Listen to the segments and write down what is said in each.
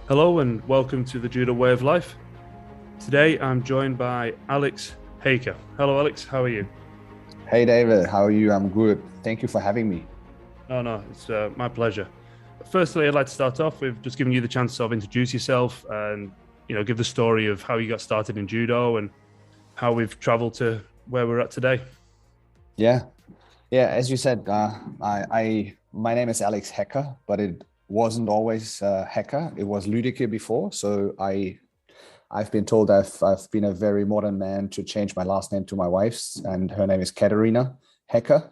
Hello and welcome to the Judo Way of Life. Today I'm joined by Alex Haecker. Hello Alex, how are you? Hey David, how are you? I'm good. Thank you for having me. No, it's my pleasure. Firstly, I'd like to start off with just giving you the chance to introduce yourself and give the story of how you got started in judo and how we've traveled to where we're at today. Yeah. As you said, my name is Alex Haecker, but it wasn't always Haecker. It was Lüdecke before. So I've been told I've been a very modern man to change my last name to my wife's, and her name is Katharina Haecker.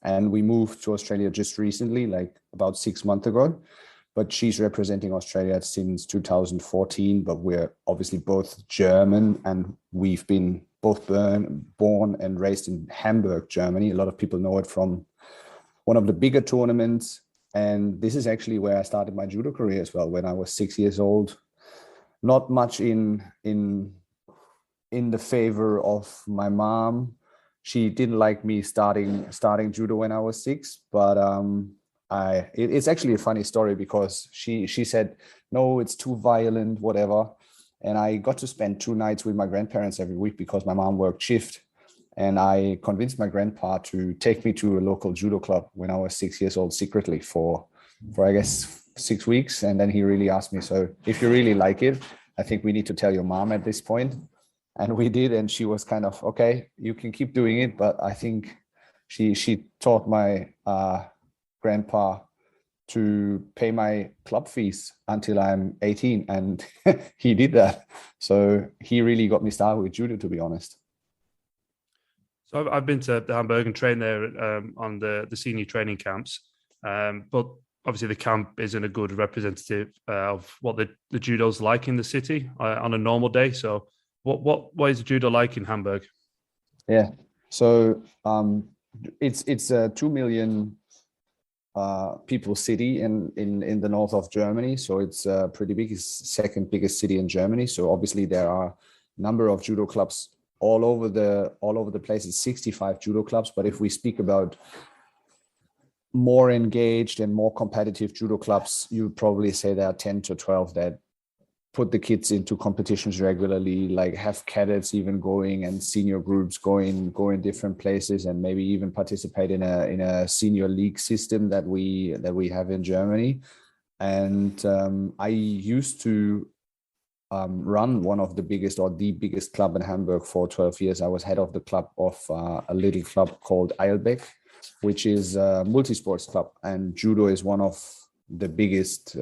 And we moved to Australia just recently, like about 6 months ago. But she's representing Australia since 2014. But we're obviously both German, and we've been both born and raised in Hamburg, Germany. A lot of people know it from one of the bigger tournaments. And this is actually where I started my judo career as well, when I was 6 years old. Not much in the favor of my mom. She didn't like me starting judo when I was 6, but it's actually a funny story because she said, no, it's too violent, whatever. And I got to spend 2 nights with my grandparents every week because my mom worked shift. And I convinced my grandpa to take me to a local judo club when I was 6 years old secretly for I guess 6 weeks. And then he really asked me, so if you really like it, I think we need to tell your mom at this point. And we did. And she was kind of, okay, you can keep doing it. But I think she taught my grandpa to pay my club fees until I'm 18. And he did that. So he really got me started with judo, to be honest. So I've been to Hamburg and trained there on the senior training camps. But obviously the camp isn't a good representative of what the judo's like in the city on a normal day. So what is judo like in Hamburg? Yeah, so it's a 2 million people city in the north of Germany. So it's pretty big. It's second biggest city in Germany. So obviously there are a number of judo clubs all over the place. It's 65 judo clubs. But if we speak about more engaged and more competitive judo clubs, you'd probably say there are 10 to 12 that put the kids into competitions regularly, like have cadets even going and senior groups going different places, and maybe even participate in a senior league system that we have in Germany. And I used to run one of the biggest or the biggest club in Hamburg for 12 years. I was head of the club of a little club called Eilbeck, which is a multi-sports club, and judo is one of the biggest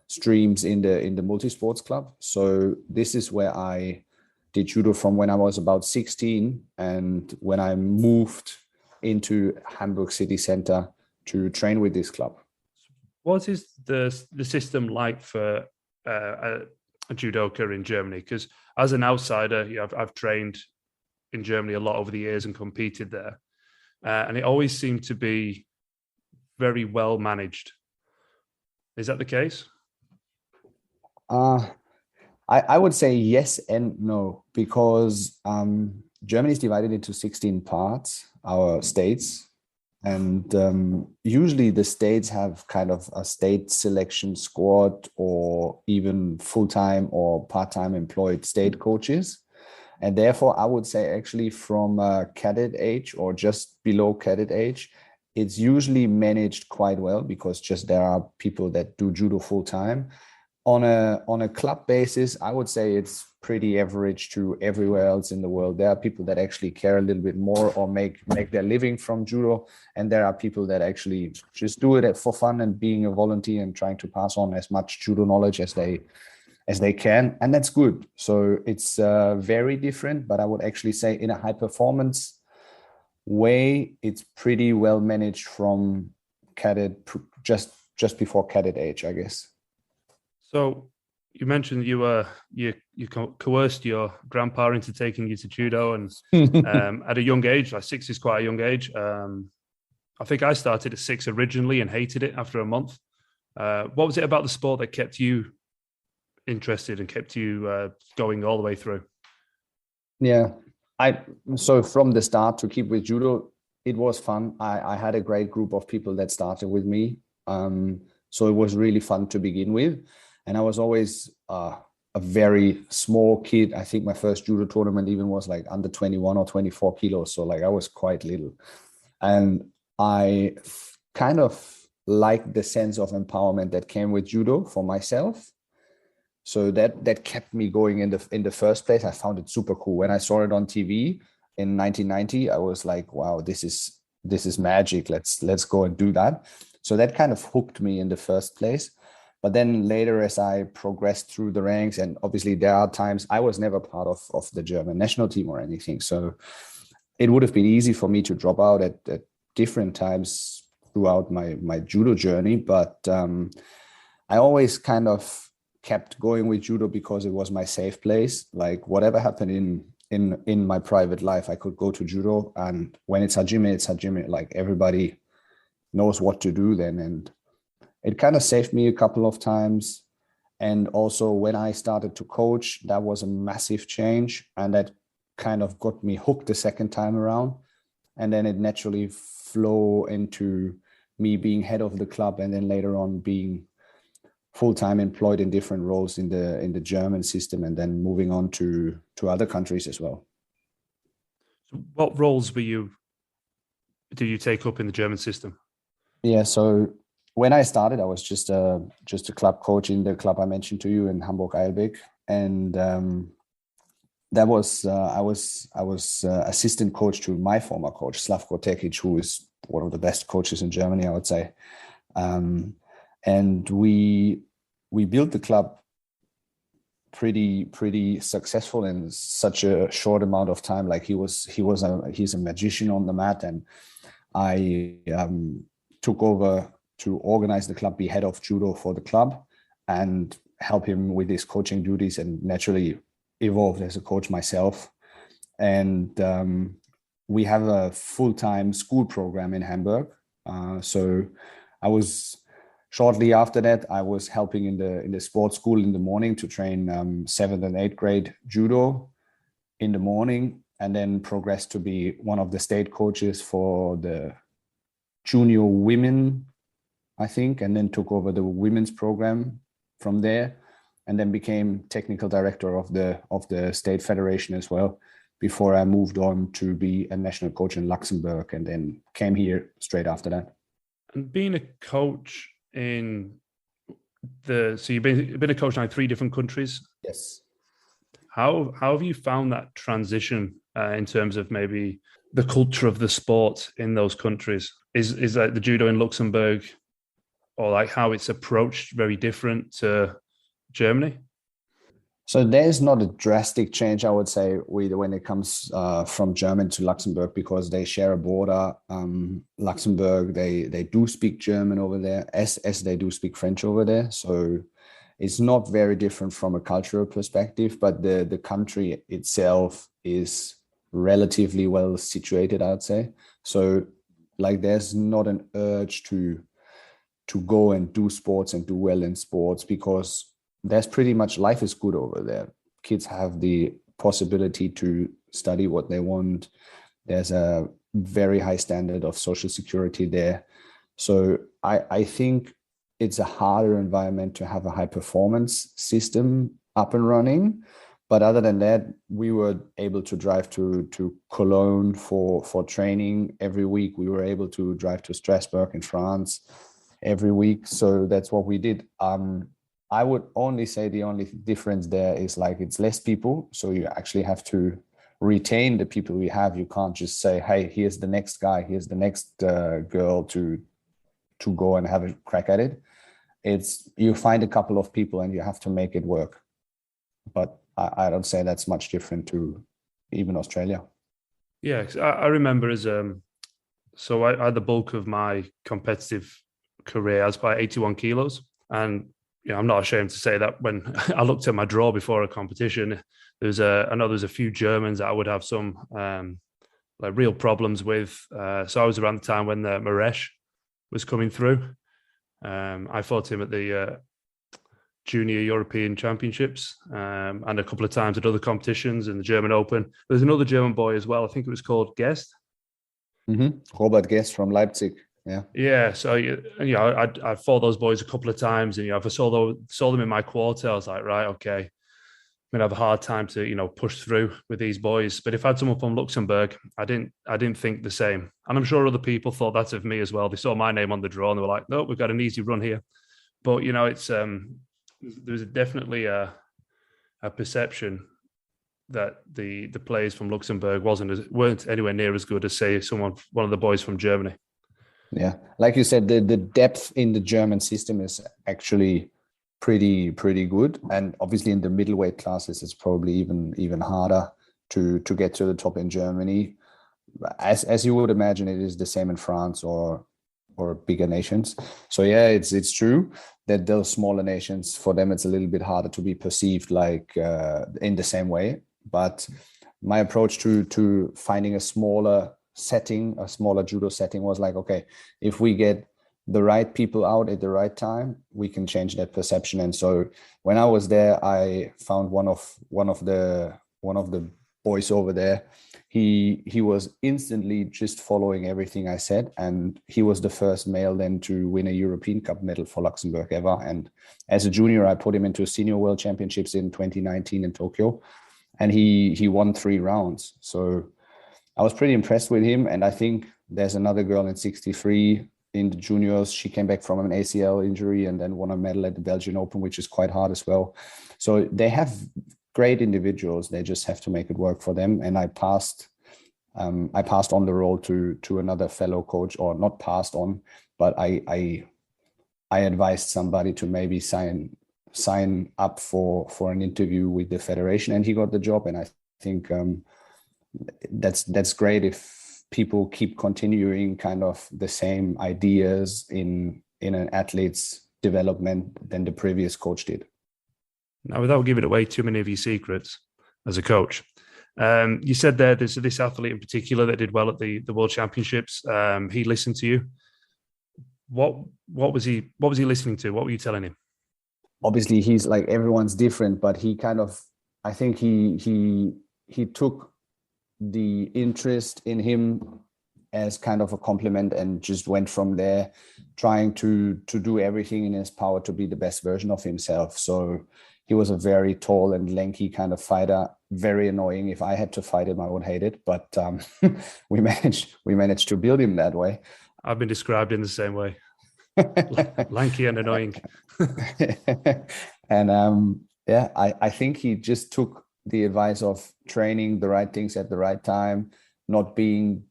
streams in the multi-sports club. So this is where I did judo from when I was about 16, and when I moved into Hamburg city center to train with this club. What is the system like for a judoka in Germany? Because as an outsider, I've trained in Germany a lot over the years and competed there. And it always seemed to be very well managed. Is that the case? I would say yes and no, because Germany is divided into 16 parts, our states. And usually the states have kind of a state selection squad or even full-time or part-time employed state coaches. And therefore, I would say actually from cadet age or just below cadet age, it's usually managed quite well because just there are people that do judo full time. On a club basis, I would say it's pretty average to everywhere else in the world. There are people that actually care a little bit more or make their living from judo. And there are people that actually just do it for fun and being a volunteer and trying to pass on as much judo knowledge as they can, and that's good. So it's very different, but I would actually say in a high performance way, it's pretty well managed from cadet, just before cadet age, I guess. So you mentioned you coerced your grandpa into taking you to judo, and at a young age, like 6 is quite a young age. I think I started at 6 originally and hated it after a month. What was it about the sport that kept you interested and kept you going all the way through? Yeah, so from the start, to keep with judo, it was fun. I had a great group of people that started with me, so it was really fun to begin with. And I was always a very small kid. I think my first judo tournament even was like under 21 or 24 kilos. So like I was quite little. And I kind of liked the sense of empowerment that came with judo for myself. So that kept me going in the first place. I found it super cool. When I saw it on TV in 1990, I was like, wow, this is magic. Let's go and do that. So that kind of hooked me in the first place. But then later, as I progressed through the ranks, and obviously there are times I was never part of the German national team or anything. So it would have been easy for me to drop out at different times throughout my judo journey. But I always kind of kept going with judo because it was my safe place. Like whatever happened in my private life, I could go to judo. And when it's hajime, it's hajime. Like everybody knows what to do then. And it kind of saved me a couple of times. And also when I started to coach, that was a massive change. And that kind of got me hooked the second time around. And then it naturally flow into me being head of the club and then later on being full-time employed in different roles in the German system and then moving on to other countries as well. So what roles do you take up in the German system? Yeah, so when I started, I was just a club coach in the club I mentioned to you in Hamburg, and that was I was assistant coach to my former coach Slavko Tekic, who is one of the best coaches in Germany, I would say. And we built the club pretty successful in such a short amount of time. Like he's a magician on the mat, and I took over to organize the club, be head of judo for the club, and help him with his coaching duties, and naturally evolved as a coach myself. And we have a full-time school program in Hamburg. So I was shortly after that, I was helping in the sports school in the morning to train 7th and 8th grade judo in the morning, and then progressed to be one of the state coaches for the junior women, I think, and then took over the women's program from there, and then became technical director of the state federation as well, before I moved on to be a national coach in Luxembourg, and then came here straight after that. And being a coach so you've been a coach now in 3 different countries. Yes. How have you found that transition in terms of maybe the culture of the sport in those countries? Is like the judo in Luxembourg, or like how it's approached, very different to Germany? So there's not a drastic change, I would say, when it comes from German to Luxembourg, because they share a border. Luxembourg, they do speak German over there, as they do speak French over there. So it's not very different from a cultural perspective, but the country itself is relatively well situated, I'd say. So like there's not an urge to go and do sports and do well in sports, because there's pretty much life is good over there. Kids have the possibility to study what they want. There's a very high standard of social security there. So I think it's a harder environment to have a high performance system up and running. But other than that, we were able to drive to Cologne for training every week. We were able to drive to Strasbourg in France every week. So that's what we did. I would only say the only difference there is like it's less people. So you actually have to retain the people we have. You can't just say, hey, here's the next guy, here's the next girl to go and have a crack at it. It's you find a couple of people and you have to make it work. But I don't say that's much different to even Australia. Yeah, I remember so I had the bulk of my competitive career as by 81 kilos. And I'm not ashamed to say that when I looked at my draw before a competition, I know there's a few Germans that I would have some like real problems with. So I was around the time when the Maresh was coming through. I fought him at the Junior European Championships and a couple of times at other competitions in the German Open. There's another German boy as well. I think it was called Guest. Mm-hmm. Robert Guest from Leipzig. Yeah. So I fought those boys a couple of times, and if I saw them in my quarter, I was like, right, okay, I'm gonna have a hard time to push through with these boys. But if I had someone from Luxembourg, I didn't think the same, and I'm sure other people thought that of me as well. They saw my name on the draw and they were like, no, we've got an easy run here. But it's there's definitely a perception that the players from Luxembourg weren't anywhere near as good as, say, one of the boys from Germany. Yeah, like you said, the depth in the German system is actually pretty good, and obviously in the middleweight classes, it's probably even harder to get to the top in Germany. As you would imagine, it is the same in France or bigger nations. So yeah, it's true that those smaller nations, for them, it's a little bit harder to be perceived like in the same way. But my approach to finding a smaller judo setting was like, okay, if we get the right people out at the right time, we can change that perception. And so when I was there, I found one of the boys over there. He was instantly just following everything I said, and he was the first male then to win a European Cup medal for Luxembourg ever. And as a junior, I put him into Senior World Championships in 2019 in Tokyo, and he won 3 rounds. So I was pretty impressed with him. And I think there's another girl in 63 in the juniors. She came back from an ACL injury and then won a medal at the Belgian Open, which is quite hard as well. So they have great individuals. They just have to make it work for them. And I passed on the role to another fellow coach, or not passed on, but I advised somebody to maybe sign up for an interview with the federation, and he got the job. And I think that's great if people keep continuing kind of the same ideas in an athlete's development than the previous coach did. Now, without giving away too many of your secrets as a coach, you said there's this athlete in particular that did well at the World Championships. He listened to you. What was he listening to? What were you telling him? Obviously, he's like, everyone's different, but he kind of, I think he took the interest in him as kind of a compliment and just went from there, trying to do everything in his power to be the best version of himself. So he was a very tall and lanky kind of fighter, very annoying. If I had to fight him, I would hate it. But we managed to build him that way. I've been described in the same way. Lanky and annoying. And I think he just took the advice of training the right things at the right time, not being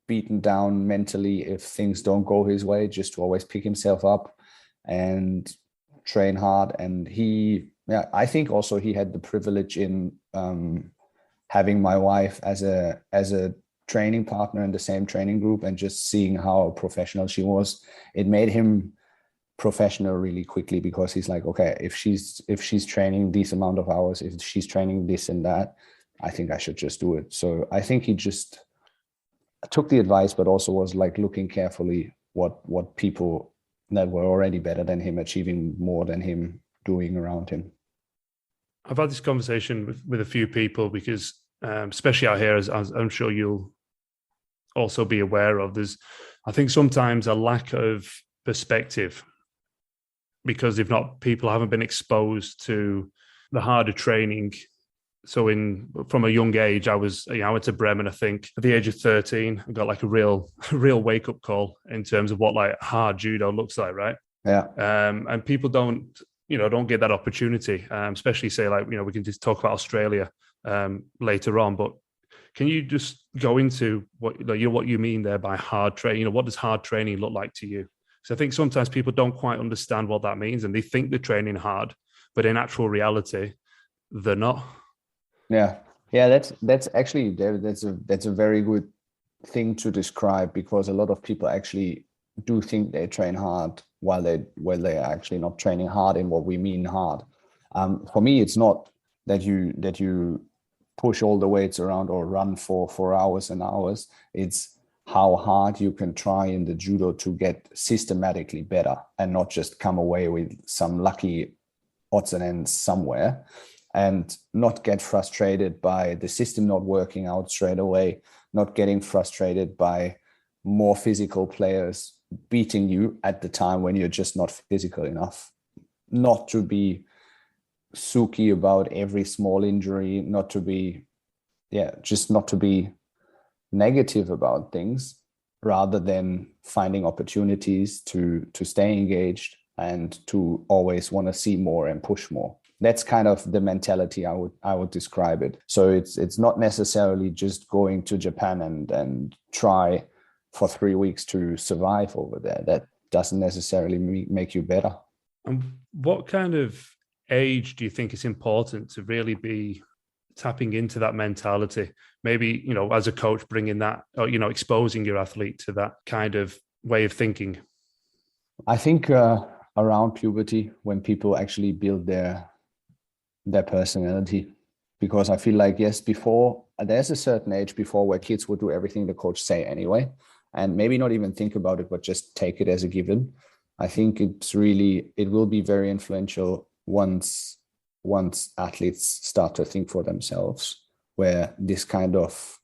beaten down mentally if things don't go his way, just to always pick himself up and train hard. And I think also he had the privilege in having my wife as a training partner in the same training group, and just seeing how professional she was. It made him professional really quickly, because he's like, okay, if she's training this amount of hours, if she's training this and that, I think I should just do it. So I think he just took the advice, but also was like looking carefully what people that were already better than him, achieving more than him, doing around him. I've had this conversation with a few people, because especially out here, as I'm sure you'll also be aware of, I think sometimes a lack of perspective, because people haven't been exposed to the harder training. So from a young age, I went to Bremen, I think at the age of 13, I got like a real wake up call in terms of what like hard judo looks like, right? Yeah. And people don't get that opportunity, especially say like, we can just talk about Australia later on, but can you just go into what you mean there by hard training? What does hard training look like to you? So I think sometimes people don't quite understand what that means, and they think they're training hard, but in actual reality, they're not. Yeah. That's actually that's a very good thing to describe, because a lot of people actually do think they train hard while they're actually not training hard in what we mean hard. For me, it's not that you push all the weights around or run for hours and hours. It's how hard you can try in the judo to get systematically better, and not just come away with some lucky odds and ends somewhere, and not get frustrated by the system not working out straight away, not getting frustrated by more physical players beating you at the time when you're just not physical enough. Not to be suki about every small injury, not to be negative about things, rather than finding opportunities to stay engaged and to always want to see more and push more. That's kind of the mentality I would describe it. So it's not necessarily just going to Japan and try for 3 weeks to survive over there. That doesn't necessarily make you better. And what kind of age do you think is important to really be tapping into that mentality? Maybe, as a coach, bringing that, or, exposing your athlete to that kind of way of thinking. I think around puberty, when people actually build their personality, because I feel like, yes, before there's a certain age before where kids would do everything the coach say anyway, and maybe not even think about it, but just take it as a given. I think it will be very influential once athletes start to think for themselves, where this kind of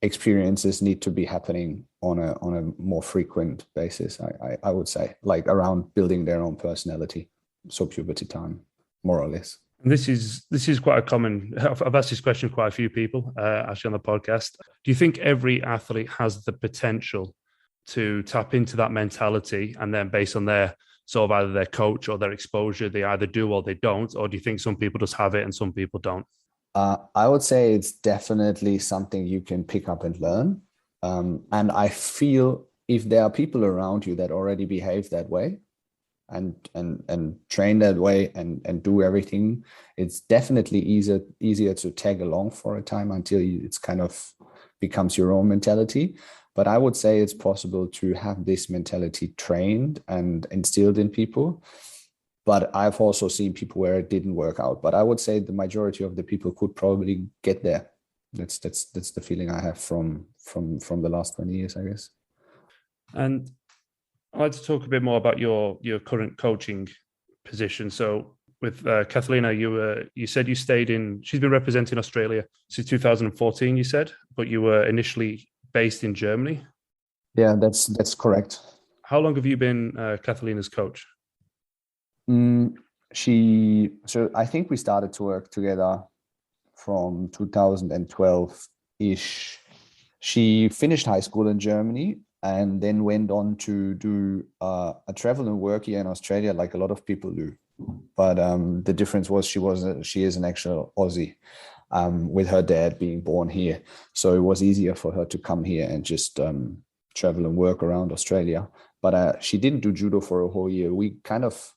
experiences need to be happening on a more frequent basis. I would say, like around building their own personality. So puberty time, more or less. And this is quite a common. I've asked this question to quite a few people actually on the podcast. Do you think every athlete has the potential to tap into that mentality, and then based on their sort of either their coach or their exposure, they either do or they don't? Or do you think some people just have it and some people don't? I would say it's definitely something you can pick up and learn. And I feel if there are people around you that already behave that way and train that way and do everything, it's definitely easier to tag along for a time until it's kind of becomes your own mentality. But I would say it's possible to have this mentality trained and instilled in people. But I've also seen people where it didn't work out. But I would say the majority of the people could probably get there. That's the feeling I have from the last 20 years, I guess. And I'd like to talk a bit more about your current coaching position. So with Katharina, you said you stayed in. She's been representing Australia since 2014. You said, but you were initially based in Germany. Yeah, that's correct. How long have you been Katharina's coach? So I think we started to work together from 2012-ish. She finished high school in Germany and then went on to do a travel and work here in Australia, like a lot of people do. But the difference was she is an actual Aussie, with her dad being born here. So it was easier for her to come here and just travel and work around Australia. But she didn't do judo for a whole year. We kind of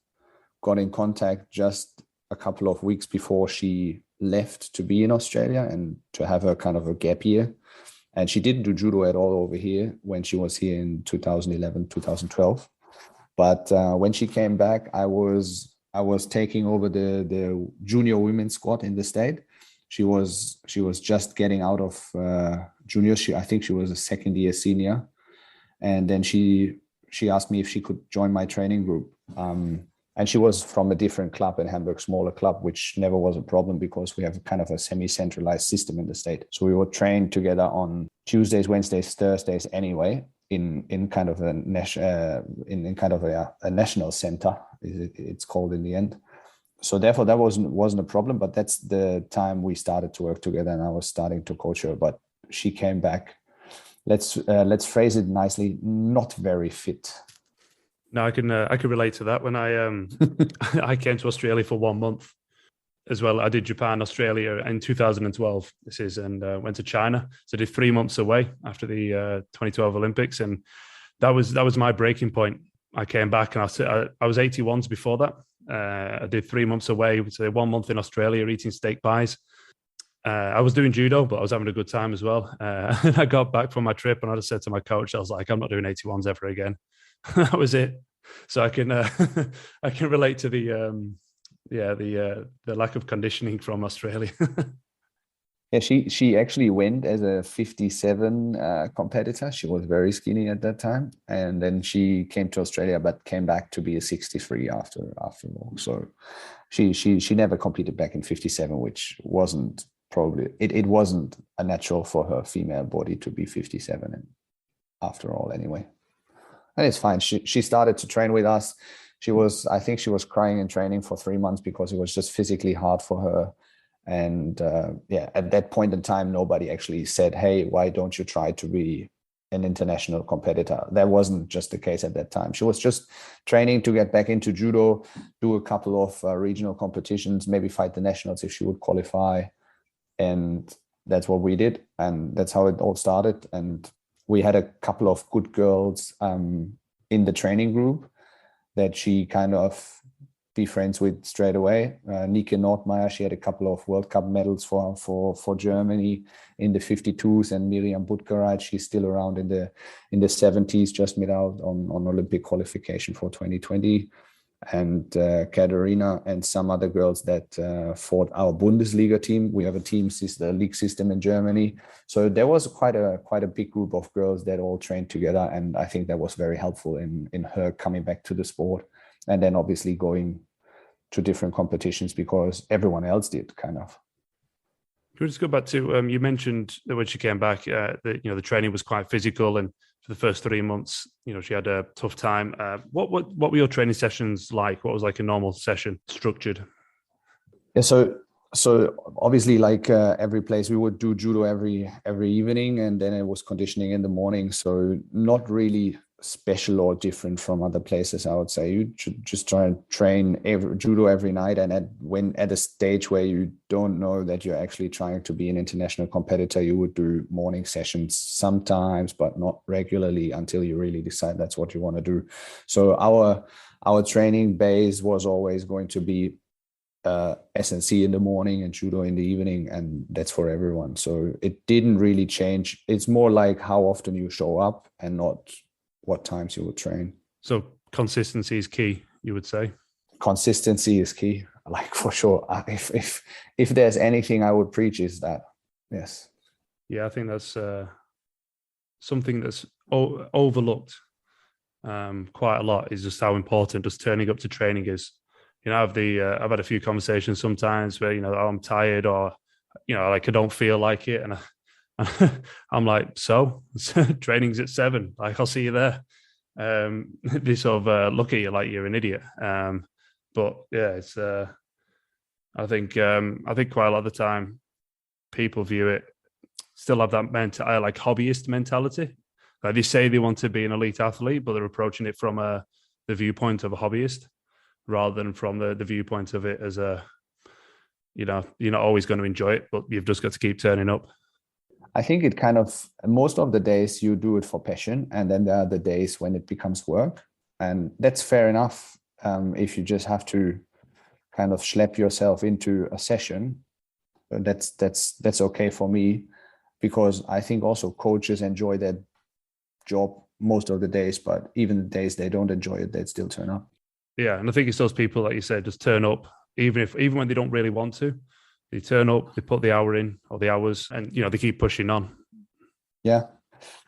got in contact just a couple of weeks before she left to be in Australia and to have her kind of a gap year. And she didn't do judo at all over here when she was here in 2011, 2012. But when she came back, I was taking over the junior women's squad in the state. She was just getting out of junior. I think she was a second year senior. And then she asked me if she could join my training group. And she was from a different club in Hamburg, smaller club, which never was a problem because we have kind of a semi-centralized system in the state. So we were trained together on Tuesdays, Wednesdays, Thursdays anyway, in kind of a national center, it's called in the end. So therefore that wasn't a problem, but that's the time we started to work together and I was starting to coach her. But she came back, let's phrase it nicely, not very fit. No, I can relate to that. When I came to Australia for 1 month as well. I did Japan, Australia in 2012. This is, and went to China. So I did 3 months away after the 2012 Olympics, and that was my breaking point. I came back and I was 81s before that. I did 3 months away, so 1 month in Australia eating steak pies. I was doing judo, but I was having a good time as well. And I got back from my trip and I just said to my coach, I was like, I'm not doing 81s ever again. That was it. So I can I can relate to the lack of conditioning from Australia. Yeah, she actually went as a 57 competitor. She was very skinny at that time, and then she came to Australia, but came back to be a 63 after all. So she never competed back in 57, which wasn't probably it wasn't a natural for her female body to be 57, and after all, anyway. And it's fine. She started to train with us. I think she was crying in training for 3 months because it was just physically hard for her. And at that point in time, nobody actually said, hey, why don't you try to be an international competitor? That wasn't just the case at that time. She was just training to get back into judo, do a couple of regional competitions, maybe fight the nationals if she would qualify. And that's what we did. And that's how it all started. And we had a couple of good girls in the training group that she kind of be friends with straight away. Nike Nordmeyer, she had a couple of World Cup medals for Germany in the 52s, and Miriam Butgereit, she's still around in the 70s, just made out on Olympic qualification for 2020. And Katharina and some other girls that fought our Bundesliga team. We have a team system, a league system in Germany. So there was quite a big group of girls that all trained together. And I think that was very helpful in her coming back to the sport. And then obviously going to different competitions because everyone else did, kind of. Can we just go back to, you mentioned that when she came back, that, the training was quite physical, and for the first 3 months, she had a tough time. What were your training sessions like? What was like a normal session structured? Yeah, so obviously, like every place, we would do judo every evening, and then it was conditioning in the morning. So not really special or different from other places, I would say. You should just try and train judo every night, and at a stage where you don't know that you're actually trying to be an international competitor, you would do morning sessions sometimes, but not regularly until you really decide that's what you want to do. So our training base was always going to be SNC in the morning and judo in the evening, and that's for everyone. So it didn't really change. It's more like how often you show up and not what times you would train. So consistency is key, you would say? Consistency is key, like for sure. If there's anything I would preach is that, yes. Yeah, I think that's something that's overlooked quite a lot, is just how important just turning up to training is. I've had a few conversations sometimes where, I'm tired, or, like I don't feel like it. And I'm like, so training's at 7, like I'll see you there. They sort of look at you like you're an idiot. But yeah, it's I think quite a lot of the time people view it, still have that like hobbyist mentality. Like they say they want to be an elite athlete, but they're approaching it from the viewpoint of a hobbyist, rather than from the viewpoint of it as you're not always going to enjoy it, but you've just got to keep turning up. I think it kind of, most of the days you do it for passion, and then there are the days when it becomes work, and that's fair enough. If you just have to kind of schlep yourself into a session, that's okay for me, because I think also coaches enjoy that job most of the days, but even the days they don't enjoy it, they'd still turn up. Yeah, and I think it's those people, like you said, just turn up, even when they don't really want to. They turn up, they put the hour in, or the hours, and they keep pushing on. Yeah,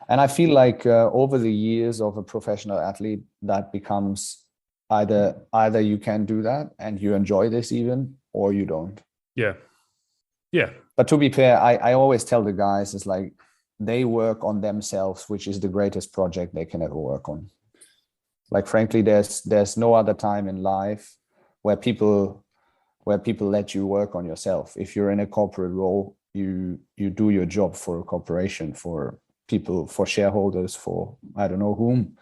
and I feel like over the years of a professional athlete, that becomes either you can do that and you enjoy this even, or you don't. Yeah. But to be fair, I always tell the guys, it's like they work on themselves, which is the greatest project they can ever work on. Like, frankly, there's no other time in life where people let you work on yourself. If you're in a corporate role, you do your job for a corporation, for people, for shareholders, for I don't know whom.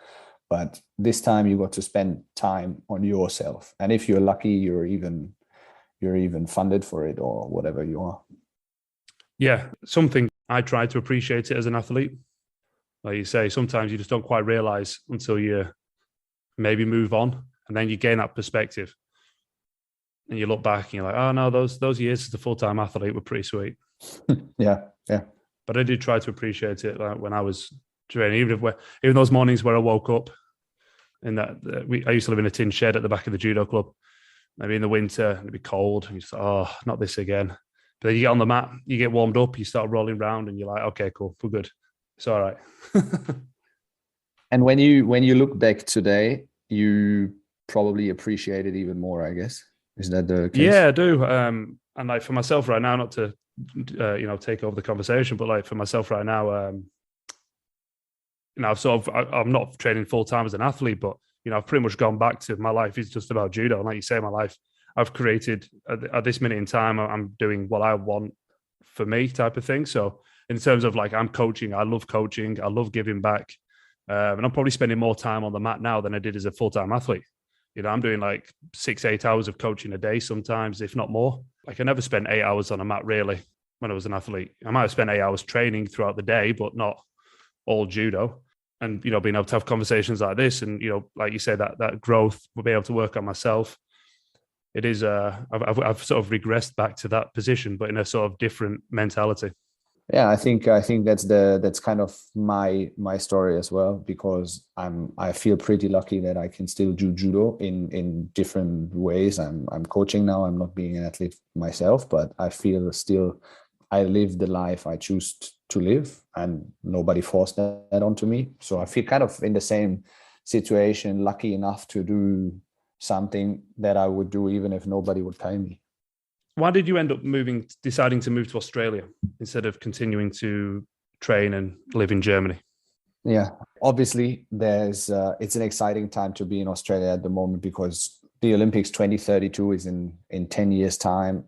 But this time you got to spend time on yourself. And if you're lucky, you're even funded for it, or whatever you are. Yeah, something I try to appreciate it as an athlete. Like you say, sometimes you just don't quite realize until you maybe move on, and then you gain that perspective. And you look back and you're like, oh no, those years as a full-time athlete were pretty sweet. Yeah. But I did try to appreciate it, like, when I was training, even those mornings where I woke up in I used to live in a tin shed at the back of the judo club. Maybe in the winter, it'd be cold, and you just, oh, not this again. But then you get on the mat, you get warmed up, you start rolling around, and you're like, okay, cool, we're good. It's all right. And when you look back today, you probably appreciate it even more, I guess. Is that the case? Yeah, I do. And like for myself right now, not to take over the conversation, but like for myself right now, I'm not training full time as an athlete, but I've pretty much gone back to my life is just about judo. And like you say, my life I've created at this minute in time, I'm doing what I want for me type of thing. So in terms of like I'm coaching, I love coaching, I love giving back. And I'm probably spending more time on the mat now than I did as a full-time athlete. I'm doing like 6-8 hours of coaching a day sometimes, if not more. Like I never spent 8 hours on a mat really when I was an athlete. I might have spent 8 hours training throughout the day, but not all judo. And, being able to have conversations like this and, like you say, that growth, will be able to work on myself. It is, I've sort of regressed back to that position, but in a sort of different mentality. Yeah, I think that's kind of my story as well, because I feel pretty lucky that I can still do judo in different ways. I'm coaching now. I'm not being an athlete myself, but I feel still I live the life I choose to live, and nobody forced that onto me. So I feel kind of in the same situation, lucky enough to do something that I would do even if nobody would pay me. Why did you end up deciding to move to Australia instead of continuing to train and live in Germany? Yeah, obviously it's an exciting time to be in Australia at the moment, because the Olympics 2032 is in 10 years time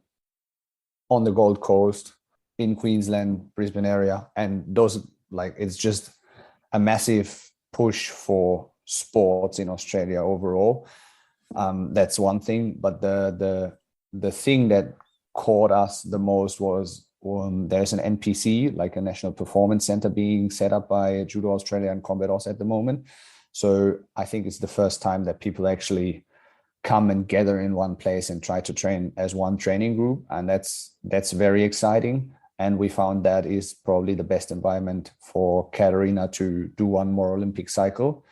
on the Gold Coast, in Queensland, Brisbane area. And those, like, it's just a massive push for sports in Australia overall. That's one thing. But the thing that caught us the most was there's an NPC, like a National Performance Center, being set up by Judo Australia and Combat Aus at the moment. So I think it's the first time that people actually come and gather in one place and try to train as one training group. And that's very exciting. And we found that is probably the best environment for Katharina to do one more Olympic cycle,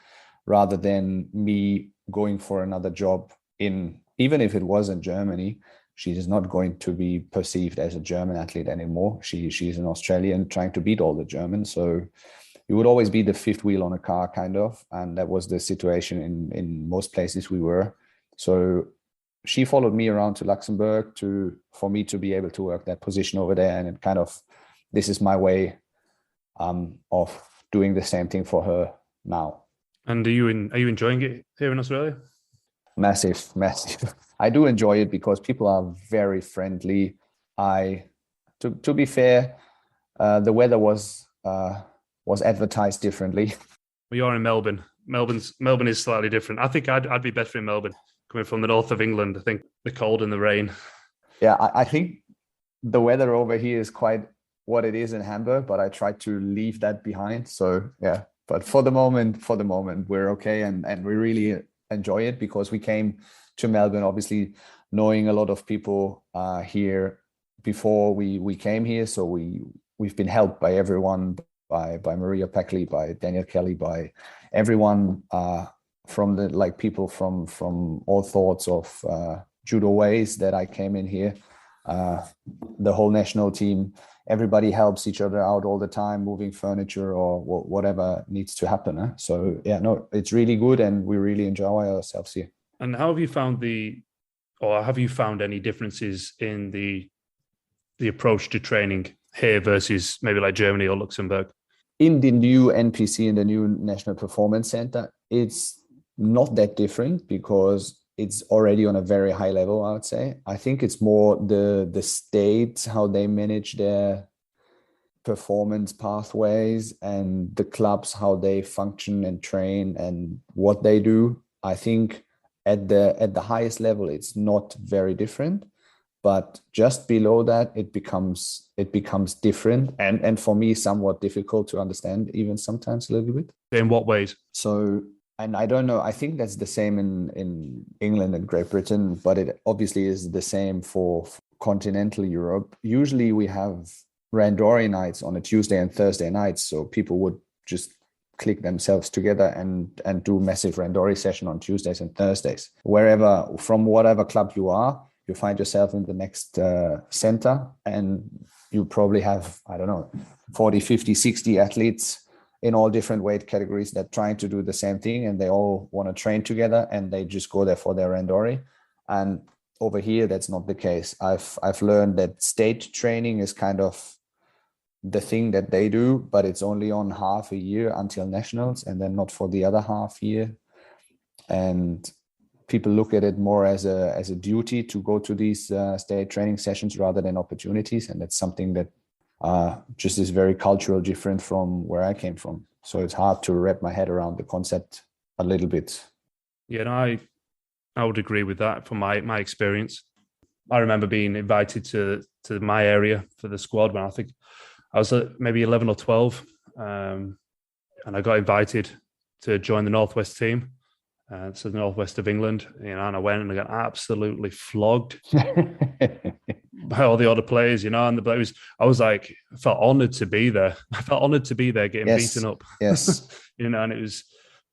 rather than me going for another job even if it was in Germany. She is not going to be perceived as a German athlete anymore. She's an Australian trying to beat all the Germans. So you would always be the fifth wheel on a car, kind of. And that was the situation in most places we were. So she followed me around to Luxembourg for me to be able to work that position over there. And it kind of, this is my way of doing the same thing for her now. And are you enjoying it here in Australia? Massive. I do enjoy it because people are very friendly. To be fair, the weather was advertised differently. Well, you're in Melbourne. Melbourne is slightly different. I think I'd be better in Melbourne, coming from the north of England. I think the cold and the rain. Yeah, I think the weather over here is quite what it is in Hamburg, but I try to leave that behind. So yeah, but for the moment, we're okay, and we really enjoy it, because we came to Melbourne obviously knowing a lot of people here before we came here. So we've been helped by everyone, by Maria Packley, by Daniel Kelly, by everyone from the, like, people from all sorts of judo ways that I came in here. The whole national team, everybody helps each other out all the time, moving furniture or whatever needs to happen. So yeah, no, it's really good, and we really enjoy ourselves here. And how have you found have you found any differences in the approach to training here versus maybe like Germany or Luxembourg? In the new NPC, in the new National Performance Center, it's not that different, because it's already on a very high level, I would say. I think it's more the states, how they manage their performance pathways, and the clubs, how they function and train and what they do. I think at the highest level, it's not very different, but just below that, it becomes different, and for me, somewhat difficult to understand, even sometimes a little bit. In what ways? So, and I don't know, I think that's the same in England and Great Britain, but it obviously is the same for continental Europe. Usually we have randori nights on a Tuesday and Thursday nights, so people would just click themselves together and do massive randori session on Tuesdays and Thursdays. From whatever club you are, you find yourself in the next center, and you probably have, I don't know, 40, 50, 60 athletes in all different weight categories that trying to do the same thing, and they all want to train together, and they just go there for their randori. And over here, that's not the case. I've learned that state training is kind of the thing that they do, but it's only on half a year until nationals, and then not for the other half year. And people look at it more as a duty to go to these state training sessions rather than opportunities. And that's something that just is very cultural different from where I came from. So it's hard to wrap my head around the concept a little bit. Yeah, and I would agree with that from my experience. I remember being invited to my area for the squad when I think I was maybe 11 or 12. And I got invited to join the Northwest team. So the Northwest of England, and I went and I got absolutely flogged by all the other players, and I was like, I felt honored to be there. I felt honored to be there getting beaten up. Yes. And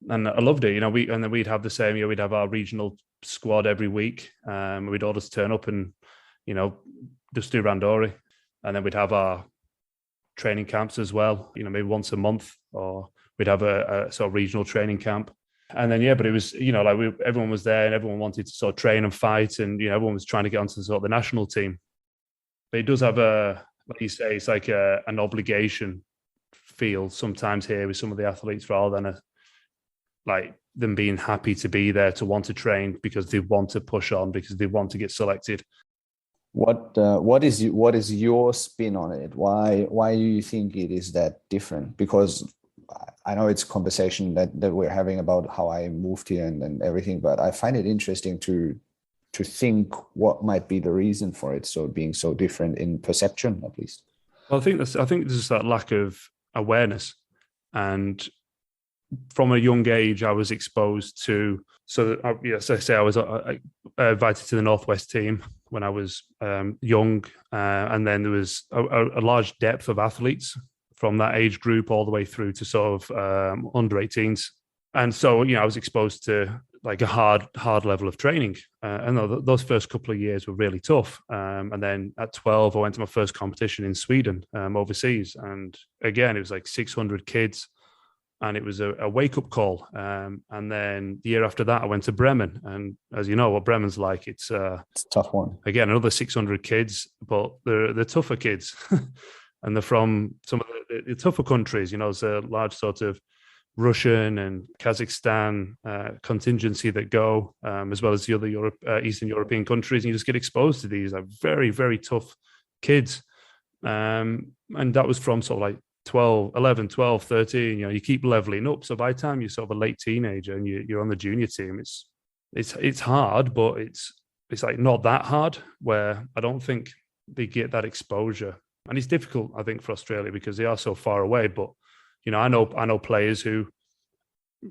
and I loved it. And then we'd have the same, we'd have our regional squad every week. We'd all just turn up and, just do randori. And then we'd have our training camps as well, maybe once a month, or we'd have a sort of regional training camp. And then, but it was, everyone was there and everyone wanted to sort of train and fight, and, everyone was trying to get onto sort of the national team. But it does have like you say, it's like an obligation feel sometimes here with some of the athletes, rather than like them being happy to be there, to want to train because they want to push on, because they want to get selected. What is your spin on it? Why do you think it is that different? Because I know it's a conversation that we're having about how I moved here and everything, but I find it interesting to think what might be the reason for it being so different in perception, at least. Well, I think there's that lack of awareness, and from a young age, I was exposed to. So yes, I say I was invited to the Northwest team when I was young, and then there was a large depth of athletes from that age group all the way through to sort of under 18s. And so, I was exposed to like a hard level of training. And those first couple of years were really tough. And then at 12, I went to my first competition in Sweden, overseas. And again, it was like 600 kids. And it was a wake-up call. And then the year after that, I went to Bremen. And as you know, what Bremen's like, it's a tough one. Again, another 600 kids, but they're tougher kids. And they're from some of the tougher countries. There's a large sort of Russian and Kazakhstan contingency that go, as well as the other Eastern European countries. And you just get exposed to these very, very tough kids. And that was from sort of like 11, 12, 13. You keep leveling up. So by the time you're sort of a late teenager and you're on the junior team, it's hard, but it's like not that hard, where I don't think they get that exposure. And it's difficult, I think, for Australia because they are so far away. But, I know players who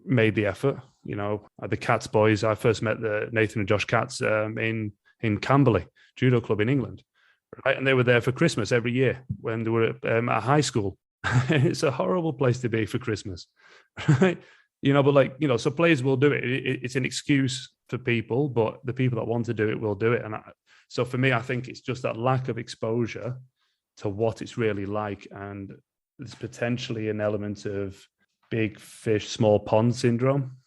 made the effort. The Katz boys, I first met the Nathan and Josh Katz in Camberley Judo Club in England. Right? And they were there for Christmas every year when they were at high school. It's a horrible place to be for Christmas. Right? But so players will do it. It's an excuse for people, but the people that want to do it will do it. And so for me, I think it's just that lack of exposure to what it's really like, and there's potentially an element of big fish, small pond syndrome.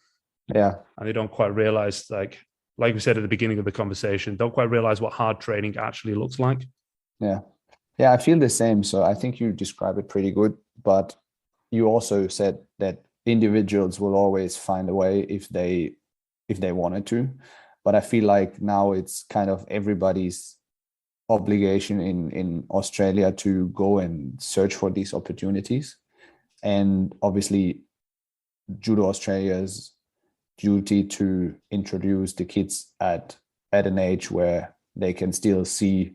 Yeah, and they don't quite realize, like we said at the beginning of the conversation, don't quite realize what hard training actually looks like. Yeah, I feel the same. So I think you describe it pretty good, but you also said that individuals will always find a way if they wanted to. But I feel like now it's kind of everybody's obligation in Australia to go and search for these opportunities. And obviously Judo Australia's duty to introduce the kids at an age where they can still see,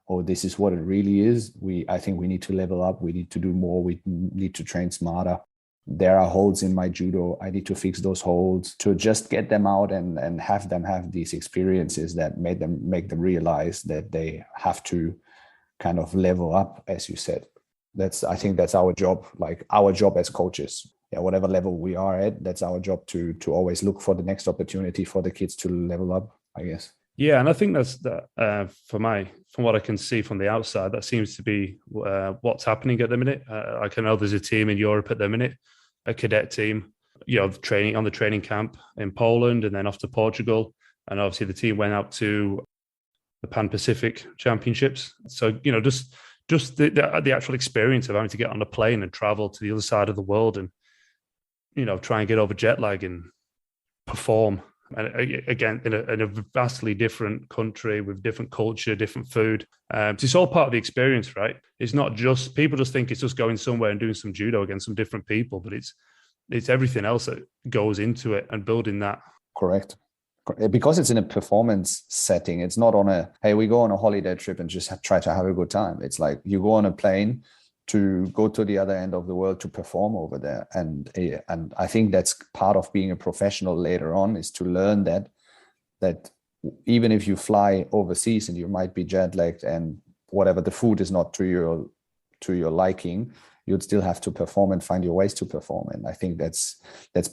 oh, this is what it really is. I think we need to level up. We need to do more. We need to train smarter. There are holes in my judo. I need to fix those holes, to just get them out and have them have these experiences that make them realize that they have to kind of level up, as you said. I think that's our job, like our job as coaches. Yeah, whatever level we are at, that's our job to always look for the next opportunity for the kids to level up, I guess. Yeah, and I think that's from what I can see from the outside, that seems to be what's happening at the minute. I know there's a team in Europe at the minute, a cadet team, training on the training camp in Poland and then off to Portugal. And obviously the team went out to the Pan-Pacific Championships. So, just just the actual experience of having to get on a plane and travel to the other side of the world and, try and get over jet lag and perform. And again, in a vastly different country with different culture, different food. It's all part of the experience, right? It's not just, people just think it's just going somewhere and doing some judo against some different people, but it's everything else that goes into it and building that. Correct. Because it's in a performance setting. It's not on hey, we go on a holiday trip and just try to have a good time. It's like you go on a plane to go to the other end of the world to perform over there. And I think that's part of being a professional later on, is to learn that even if you fly overseas and you might be jet lagged and whatever, the food is not to your liking, you'd still have to perform and find your ways to perform. And I think that's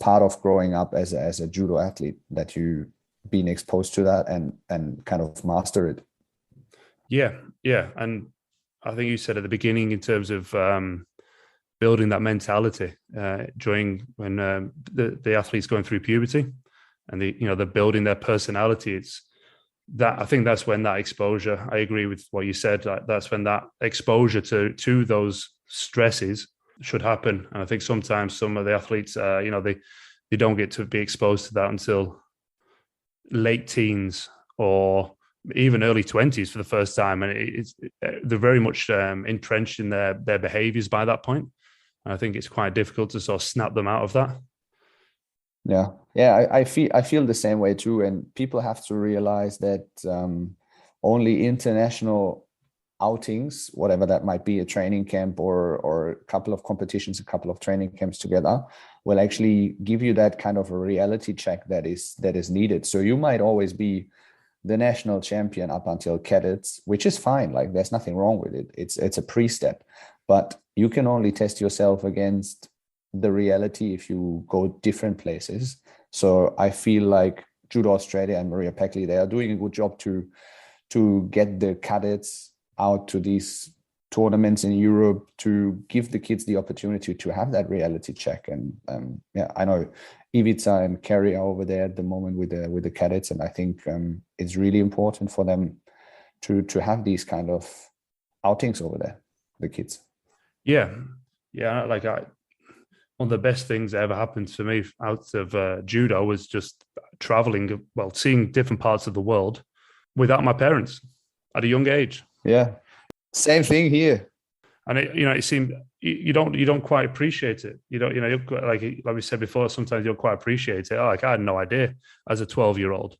part of growing up as a judo athlete, that you being exposed to that and kind of master it. Yeah. And I think you said at the beginning, in terms of building that mentality during when the athlete's going through puberty, and they're building their personality. It's that, I think that's when that exposure, I agree with what you said, that's when that exposure to those stresses should happen. And I think sometimes some of the athletes, they don't get to be exposed to that until late teens or even early 20s for the first time, and they're very much entrenched in their behaviors by that point. And I think it's quite difficult to sort of snap them out of that. Yeah, I feel the same way too. And people have to realize that only international outings, whatever that might be, a training camp or a couple of competitions, a couple of training camps together, will actually give you that kind of a reality check that is needed. So you might always be the national champion up until cadets, which is fine. Like, there's nothing wrong with it. It's a pre-step, but you can only test yourself against the reality if you go different places. So I feel like Judo Australia and Maria Peckley, they are doing a good job to get the cadets out to these tournaments in Europe, to give the kids the opportunity to have that reality check. And I know Ivica and Kerry are over there at the moment with the cadets, and I think it's really important for them to have these kind of outings over there, the kids. Yeah. Like one of the best things that ever happened to me out of judo was just traveling, seeing different parts of the world without my parents at a young age. Yeah, same thing here. And it seemed you don't quite appreciate it. Like we said before, sometimes you don't quite appreciate it. Like, I had no idea as a 12-year-old,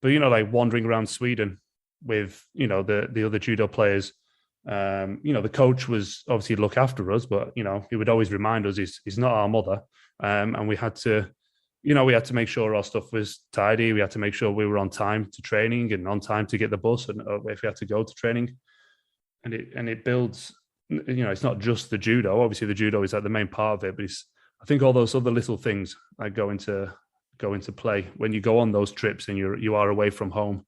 but like wandering around Sweden with the other judo players. The coach was obviously look after us, but he would always remind us he's not our mother, and we had to make sure our stuff was tidy. We had to make sure we were on time to training and on time to get the bus, and if we had to go to training, and it builds. It's not just the judo. Obviously, the judo is like the main part of it, but I think all those other little things that go into play when you go on those trips and you are away from home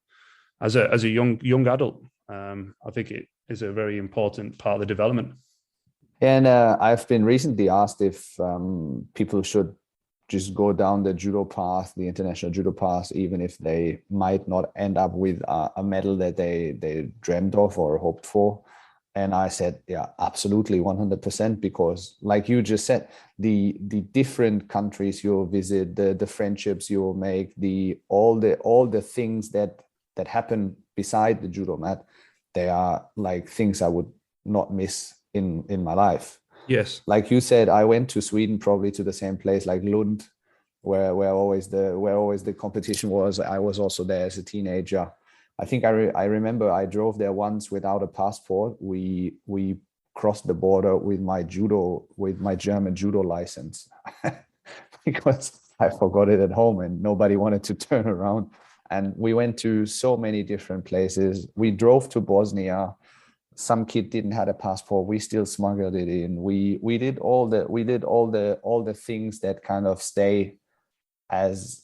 as a young adult. I think it is a very important part of the development. And I've been recently asked if people should just go down the judo path, the international judo path, even if they might not end up with a medal that they dreamt of or hoped for. And I said, yeah, absolutely, 100%, because like you just said, the different countries you'll visit, the friendships you'll make, all the things that happen beside the judo mat, they are like things I would not miss in my life. Yes. Like you said, I went to Sweden, probably to the same place like Lund, where always the competition was. I was also there as a teenager. I think I remember I drove there once without a passport. We crossed the border with my German judo license because I forgot it at home and nobody wanted to turn around. And we went to so many different places. We drove to Bosnia. Some kid didn't have a passport. We still smuggled it in. We did all the things that kind of stay as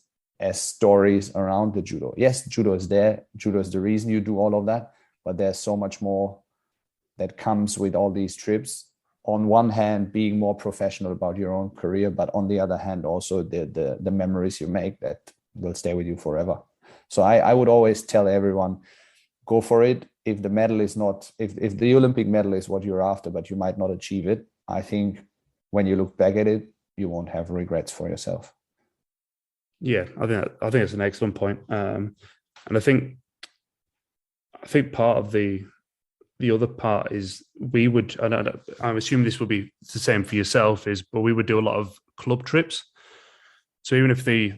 stories around the judo. Yes, judo is there. Judo is the reason you do all of that, but there's so much more that comes with all these trips. On one hand, being more professional about your own career, but on the other hand, also the memories you make that will stay with you forever. So I would always tell everyone, go for it. if the medal is not, if the Olympic medal is what you're after, but you might not achieve it, I think when you look back at it, you won't have regrets for yourself. Yeah, I think it's an excellent point. And I think part of the other part is we would, and I'm assuming this would be the same for yourself, but we would do a lot of club trips. So even if the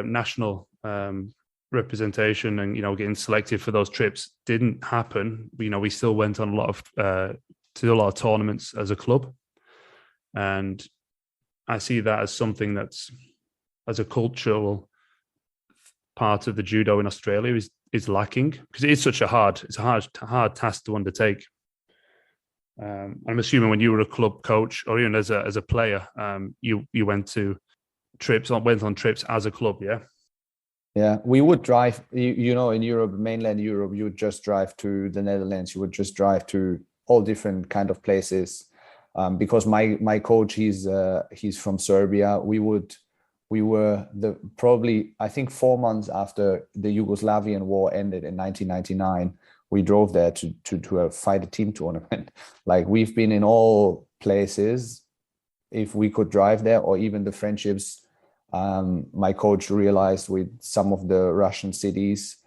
national representation and getting selected for those trips didn't happen, we still went on a lot of tournaments as a club, and I see that as something that's, as a cultural part of the judo in Australia, is lacking, because it is such a hard task to undertake. I'm assuming when you were a club coach or even as a player, you went on trips as a club, yeah. Yeah, we would drive, in Europe, mainland Europe, you would just drive to the Netherlands, you would just drive to all different kind of places. Because my coach, he's from Serbia. We were probably, I think 4 months after the Yugoslavian war ended in 1999, we drove there to fight a team tournament. Like, we've been in all places if we could drive there, or even the friendships my coach realized with some of the Russian cities.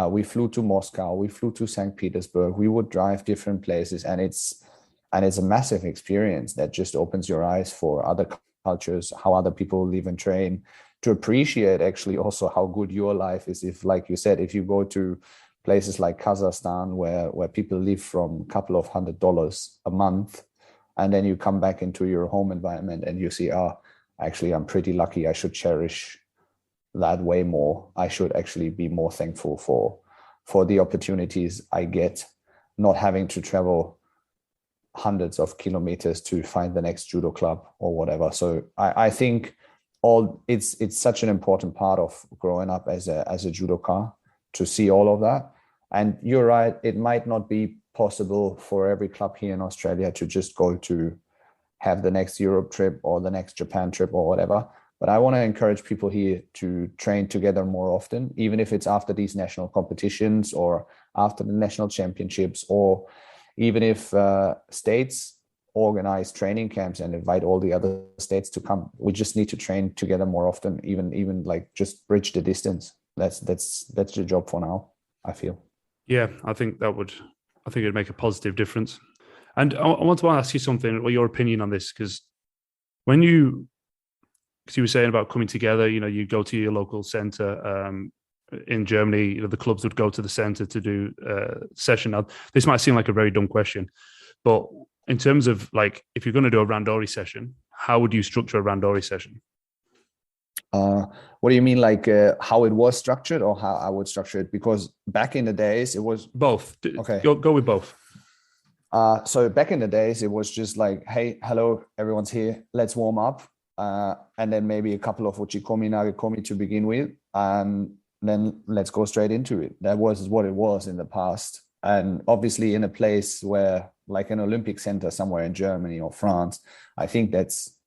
We flew to Moscow, we flew to St. Petersburg. We would drive different places, and it's a massive experience that just opens your eyes for other cultures, how other people live and train, to appreciate actually also how good your life is. If, like you said, if you go to places like Kazakhstan, where people live from a couple of $100 a month, and then you come back into your home environment and you see, actually, I'm pretty lucky. I should cherish that way more. I should actually be more thankful for the opportunities I get, not having to travel hundreds of kilometers to find the next judo club or whatever. So I think it's such an important part of growing up as a judoka, to see all of that. And you're right, it might not be possible for every club here in Australia to just go to have the next Europe trip or the next Japan trip or whatever. But I want to encourage people here to train together more often, even if it's after these national competitions or after the national championships, or even if states organize training camps and invite all the other states to come. We just need to train together more often, even like just bridge the distance. That's the job for now, I feel. Yeah, I think it'd make a positive difference. And I want to ask you something, or your opinion on this, because you were saying about coming together, you go to your local center in Germany, the clubs would go to the center to do a session. Now, this might seem like a very dumb question, but in terms of, like, if you're going to do a randori session, how would you structure a randori session? What do you mean, like how it was structured, or how I would structure it? Because back in the days, it was both. Okay, go with both. So back in the days, it was just like, hey, hello, everyone's here, let's warm up. And then maybe a couple of uchikomi, nagekomi to begin with. And then let's go straight into it. That was what it was in the past. And obviously in a place where, like an Olympic center somewhere in Germany or France, I think that's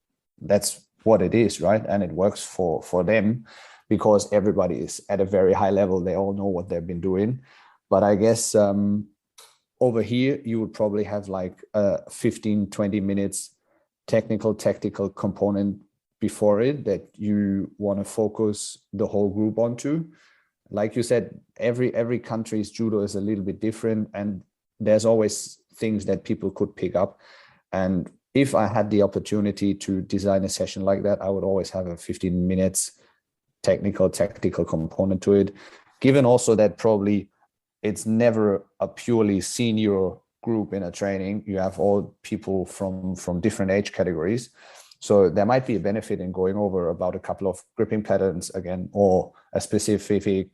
what it is, right? And it works for them, because everybody is at a very high level. They all know what they've been doing. But I guess over here, you would probably have like a 15-20 minutes technical, tactical component before it that you want to focus the whole group onto. Like you said, every country's judo is a little bit different, and there's always things that people could pick up. And if I had the opportunity to design a session like that, I would always have a 15 minutes technical, tactical component to it. Given also that probably it's never a purely senior group in a training. You have all people from different age categories. So there might be a benefit in going over about a couple of gripping patterns again, or a specific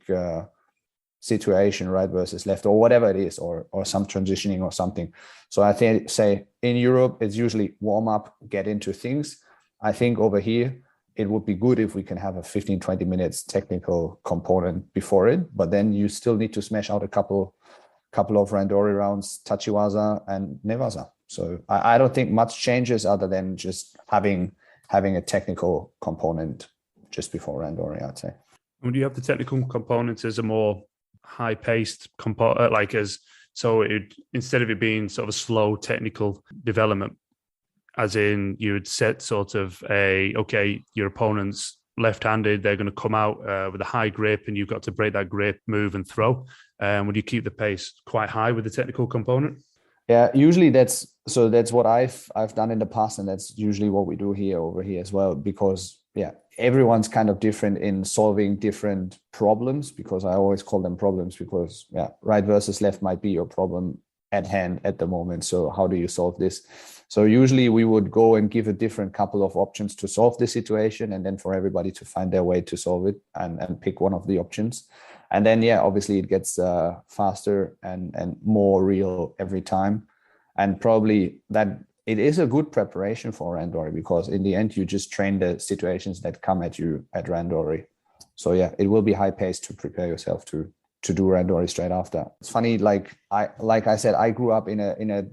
situation, right versus left, or whatever it is, or some transitioning or something. So I think, say in Europe, it's usually warm up, get into things. I think over here, it would be good if we can have a 15-20 minutes technical component before it, but then you still need to smash out a couple of randori rounds, tachiwaza and newaza. So I don't think much changes other than just having a technical component just before randori, I'd say. When you have the technical components as a more high paced instead of it being sort of a slow technical development, as in you would set sort of your opponent's left-handed, they're going to come out with a high grip and you've got to break that grip, move and throw. Would you keep the pace quite high with the technical component? Yeah, usually that's what I've done in the past, and that's usually what we do over here as well, because everyone's kind of different in solving different problems, because I always call them problems, because right versus left might be your problem at hand at the moment. So how do you solve this? So usually we would go and give a different couple of options to solve the situation, and then for everybody to find their way to solve it and pick one of the options. And then, obviously it gets faster and more real every time. And probably that it is a good preparation for randori, because in the end, you just train the situations that come at you at randori. So it will be high paced to prepare yourself to do randori straight after. It's funny, like I said, I grew up in a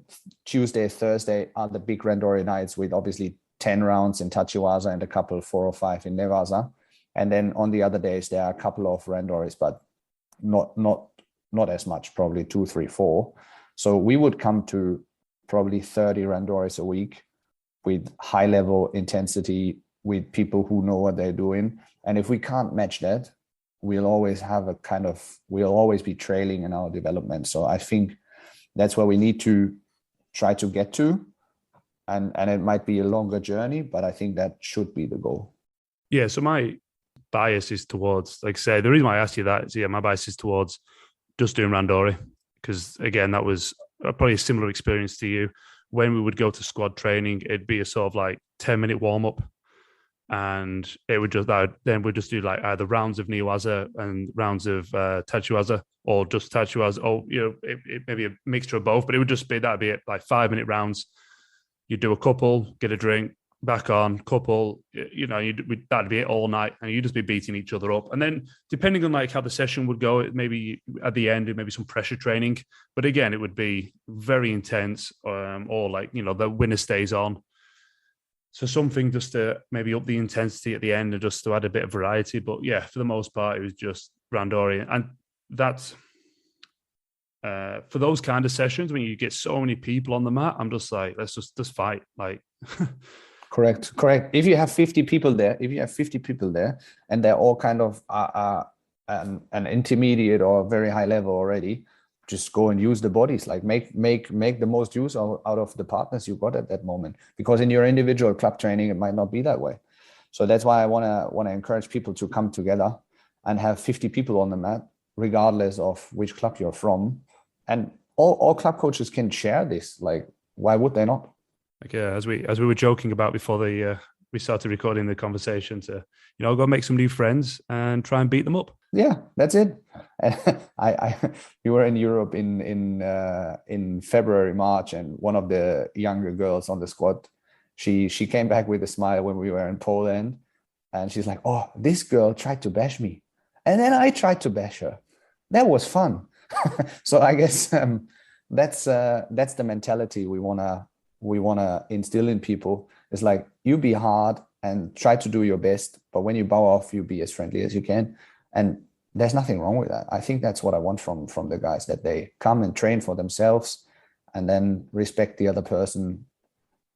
Tuesday, Thursday are the big randori nights with obviously 10 rounds in tachiwaza and a couple 4 or 5 in newaza. And then on the other days, there are a couple of randoris, but not as much, probably 2, 3, 4. So we would come to probably 30 randoris a week with high level intensity, with people who know what they're doing. And if we can't match that, we'll always be trailing in our development. So I think that's where we need to try to get to. And it might be a longer journey, but I think that should be the goal. Yeah. So my bias is towards, like I say, the reason why I asked you that is, my bias is towards just doing randori, because again, that was probably a similar experience to you. When we would go to squad training, it'd be a sort of like 10-minute warm up, and it would then we'd just do like either rounds of newaza and rounds of tachiwaza, or just tachiwaza, or it maybe a mixture of both. But it would just be that'd be it, like 5-minute rounds. You do a couple, get a drink, back on, couple, that'd be it all night, and you'd just be beating each other up. And then depending on like how the session would go, it maybe at the end, it may be some pressure training, but again, it would be very intense, or like, the winner stays on. So something just to maybe up the intensity at the end and just to add a bit of variety. But for the most part, it was just randori. And that's, for those kind of sessions, when you get so many people on the mat, I'm just like, let's just fight. Like, Correct. If you have 50 people there, and they're all kind of an intermediate or very high level already, just go and use the bodies. Like make the most use out of the partners you got at that moment. Because in your individual club training, it might not be that way. So that's why I want to encourage people to come together and have 50 people on the mat, regardless of which club you're from. And all club coaches can share this. Like, why would they not? Like, as we were joking about before we started recording the conversation, to go make some new friends and try and beat them up. Yeah, that's it. We were in Europe in February, March, and one of the younger girls on the squad, she came back with a smile when we were in Poland, and she's like, "Oh, this girl tried to bash me, and then I tried to bash her. That was fun." So I guess that's the mentality we wanna instill in people. It's like, you be hard and try to do your best, but when you bow off, you be as friendly as you can. And there's nothing wrong with that. I think that's what I want from the guys, that they come and train for themselves and then respect the other person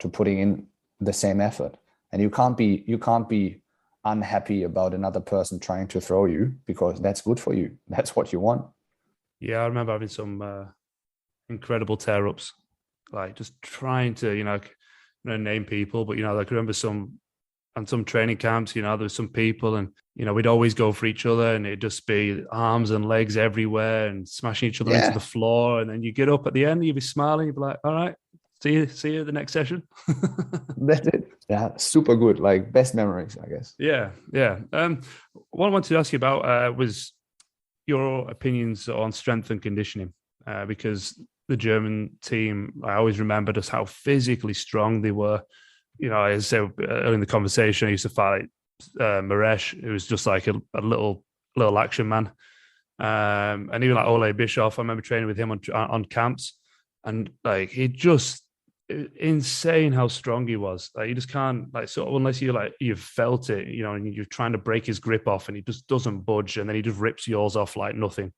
to putting in the same effort. And you can't be unhappy about another person trying to throw you, because that's good for you. That's what you want. Yeah, I remember having some incredible tear-ups, like just trying to, name people, but, like I remember some training camps, there was some people, and, we'd always go for each other, and it'd just be arms and legs everywhere and smashing each other into the floor. And then you get up at the end, you'd be smiling, you'd be like, all right, see you at the next session. That's it. Yeah, super good. Like, best memories, I guess. Yeah. What I wanted to ask you about was your opinions on strength and conditioning, because the German team, I always remember just how physically strong they were. As I said earlier in the conversation, I used to fight Maresh, who was just like a little action man. And even like Ole Bischoff, I remember training with him on camps, and like, he just insane how strong he was. Like, you just can't, like, sort of, unless you've felt it, and you're trying to break his grip off, and he just doesn't budge, and then he just rips yours off like nothing.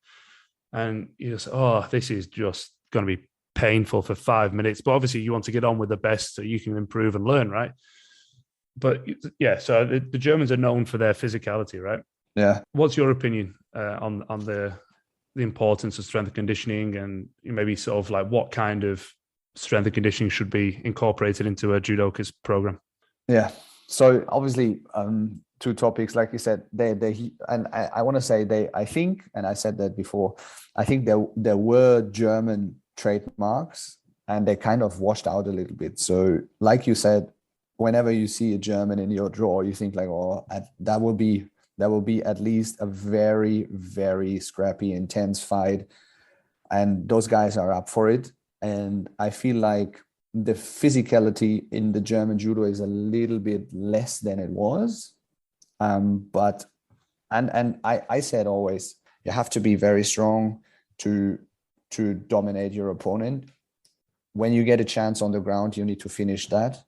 and you just, oh, this is just going to be painful for 5 minutes. But obviously you want to get on with the best so you can improve and learn, right? But yeah, so the Germans are known for their physicality, right? Yeah. What's your opinion on the importance of strength and conditioning, and maybe sort of like what kind of strength and conditioning should be incorporated into a judoka's program? Yeah. So obviously, two topics, like you said, and I want to say I think, and I said that before, I think there were German trademarks and they kind of washed out a little bit. So like you said, whenever you see a German in your draw, you think like, oh, that will be at least a very, very scrappy, intense fight. And those guys are up for it. And I feel like the physicality in the German judo is a little bit less than it was. But I said always, you have to be very strong to dominate your opponent. When you get a chance on the ground, you need to finish that.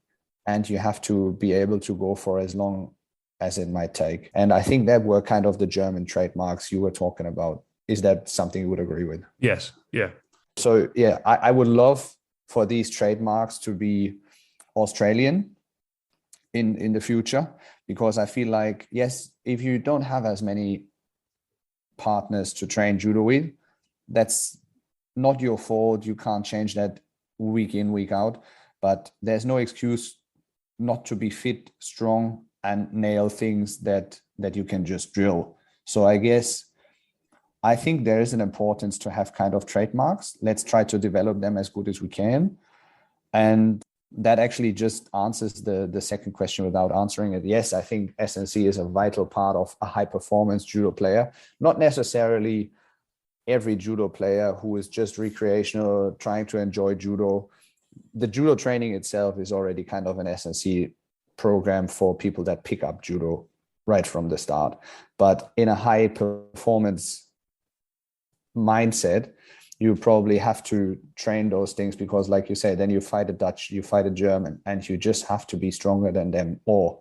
And you have to be able to go for as long as it might take. And I think that were kind of the German trademarks you were talking about. Is that something you would agree with? Yes. Yeah. So yeah, I would love for these trademarks to be Australian in the future, because I feel like, yes, if you don't have as many partners to train judo with, that's not your fault. You can't change that week in, week out, but there's no excuse not to be fit, strong, and nail things that you can just drill. So I think there is an importance to have kind of trademarks. Let's try to develop them as good as we can. And that actually just answers the second question without answering it. Yes, I think SNC is a vital part of a high performance judo player, not necessarily every judo player who is just recreational, trying to enjoy judo. The judo training itself is already kind of an SNC program for people that pick up judo right from the start. But in a high performance mindset, you probably have to train those things, because like you say, then you fight a Dutch, you fight a German, and you just have to be stronger than them or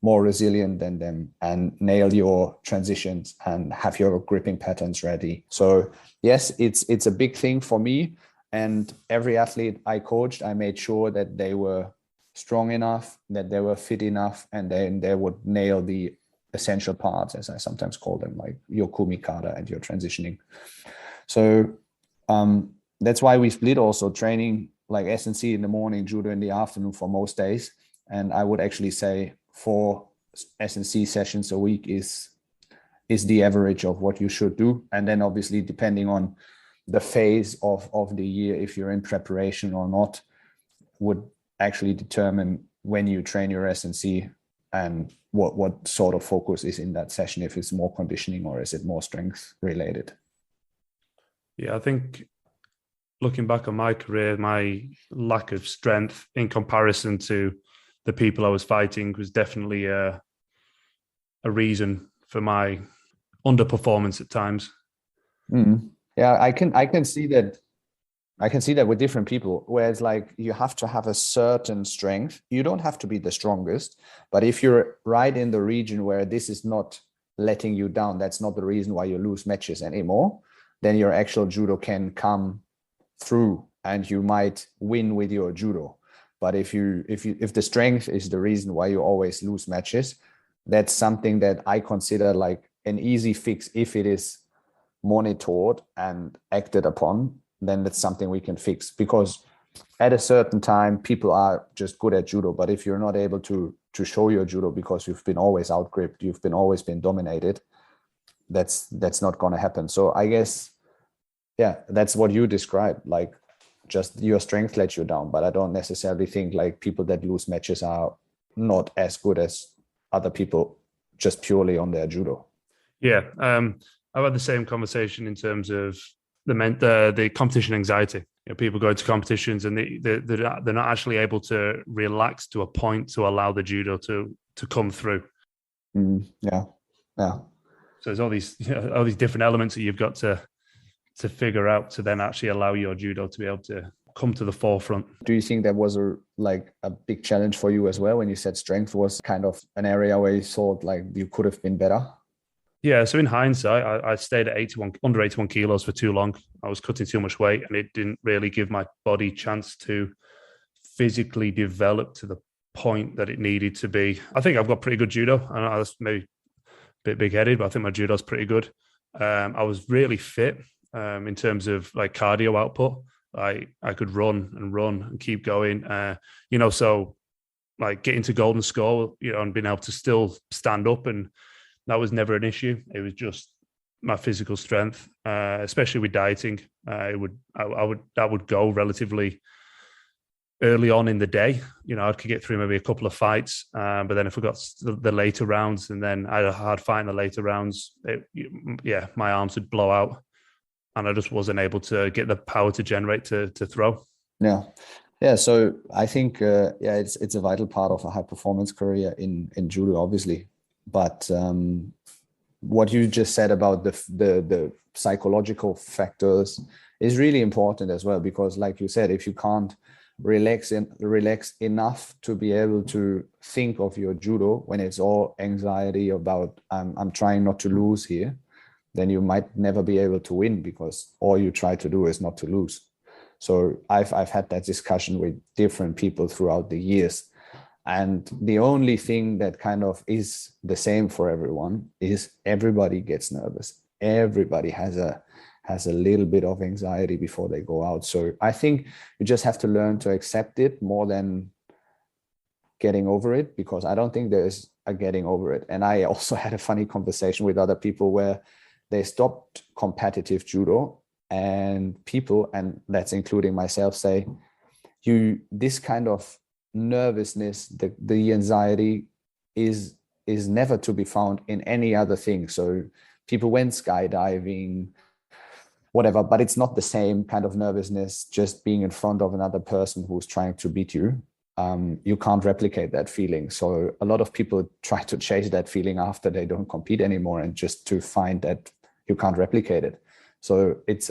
more resilient than them and nail your transitions and have your gripping patterns ready. So yes, it's a big thing for me. And every athlete I coached, I made sure that they were strong enough, that they were fit enough, and then they would nail the essential parts, as I sometimes call them, like your kumikata and your transitioning. So that's why we split also training, like SNC in the morning, judo in the afternoon for most days. And I would actually say 4 SNC sessions a week is the average of what you should do. And then obviously, depending on the phase of the year, if you're in preparation or not, would actually determine when you train your SNC and what sort of focus is in that session, if it's more conditioning or is it more strength related. Yeah, I think looking back on my career, my lack of strength in comparison to the people I was fighting was definitely a reason for my underperformance at times. Mm. Yeah, I can see that. I can see that with different people, where it's like you have to have a certain strength. You don't have to be the strongest, but if you're right in the region where this is not letting you down, that's not the reason why you lose matches anymore, then your actual judo can come through and you might win with your judo. But if the strength is the reason why you always lose matches, that's something that I consider like an easy fix. If it is monitored and acted upon, then that's something we can fix, because at a certain time people are just good at judo. But if you're not able to show your judo because you've been always outgripped, you've been always been dominated, that's not going to happen. So I guess, yeah, that's what you described, like just your strength lets you down. But I don't necessarily think like people that lose matches are not as good as other people just purely on their judo. Yeah, I've had the same conversation in terms of the competition anxiety. You know, people go to competitions and they're not actually able to relax to a point to allow the judo to come through. Yeah. So there's all these different elements that you've got to figure out to then actually allow your judo to be able to come to the forefront. Do you think that was a big challenge for you as well, when you said strength was kind of an area where you thought like you could have been better? Yeah, so in hindsight, I stayed at under 81 kilos for too long. I was cutting too much weight, and it didn't really give my body chance to physically develop to the point that it needed to be. I think I've got pretty good judo. I know that's maybe a bit big-headed, but I think my judo's pretty good. I was really fit in terms of like cardio output. I could run and keep going. So like getting to golden score, and being able to still stand up, and that was never an issue. It was just my physical strength, especially with dieting. That would go relatively early on in the day. I could get through maybe a couple of fights, but then if I got the later rounds, and then I had a hard fight in the later rounds, my arms would blow out, and I just wasn't able to get the power to generate to throw. Yeah. So I think it's a vital part of a high performance career in judo, obviously. But what you just said about the psychological factors is really important as well, because like you said, if you can't relax enough to be able to think of your judo when it's all anxiety about I'm trying not to lose here, then you might never be able to win, because all you try to do is not to lose. So I've had that discussion with different people throughout the years. And the only thing that kind of is the same for everyone is everybody gets nervous. Everybody has a little bit of anxiety before they go out. So I think you just have to learn to accept it more than getting over it, because I don't think there's a getting over it. And I also had a funny conversation with other people where they stopped competitive judo, and people, and that's including myself, say, this kind of nervousness, the anxiety is never to be found in any other thing. So people went skydiving, whatever, but it's not the same kind of nervousness just being in front of another person who's trying to beat you. You can't replicate that feeling. So a lot of people try to chase that feeling after they don't compete anymore, and just to find that you can't replicate it. So it's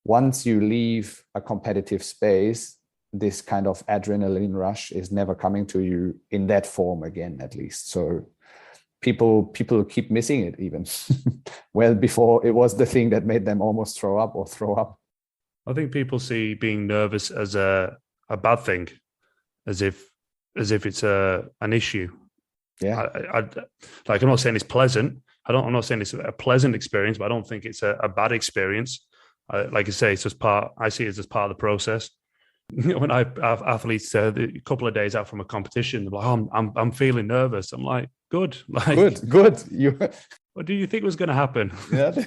once you leave a competitive space, this kind of adrenaline rush is never coming to you in that form again, at least. So people keep missing it even well before it was the thing that made them almost throw up. I think people see being nervous as a bad thing, as if it's an issue. Yeah. I'm not saying it's pleasant. I'm not saying it's a pleasant experience, but I don't think it's a bad experience. Like I say, I see it as part of the process. When I have athletes a couple of days out from a competition, they're like, "Oh, I'm feeling nervous." I'm like, "Good, good." What do you think was going to happen? Yeah,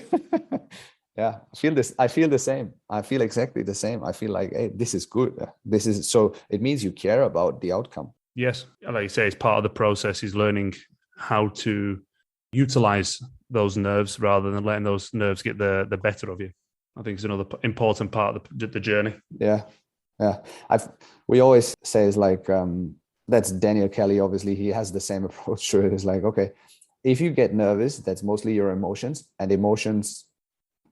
yeah. I feel the same. I feel exactly the same. I feel like, hey, this is good. This is so. It means you care about the outcome. Yes, like you say, it's part of the process. Is learning how to utilize those nerves rather than letting those nerves get the better of you. I think it's another important part of the journey. Yeah. We always say it's like, that's Daniel Kelly. Obviously, he has the same approach to it. It's like, okay, if you get nervous, that's mostly your emotions, and emotions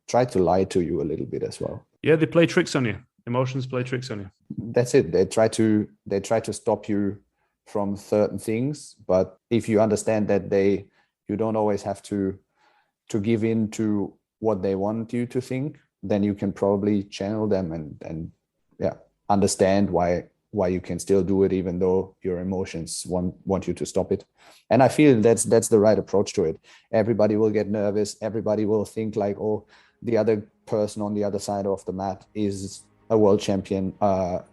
try to lie to you a little bit as well. Yeah, they play tricks on you. Emotions play tricks on you. That's it. They try to stop you from certain things, but if you understand that you don't always have to give in to what they want you to think, then you can probably channel them and understand why you can still do it, even though your emotions want you to stop it. And I feel that's the right approach to it. Everybody will get nervous. Everybody will think like, oh, the other person on the other side of the mat is a world champion,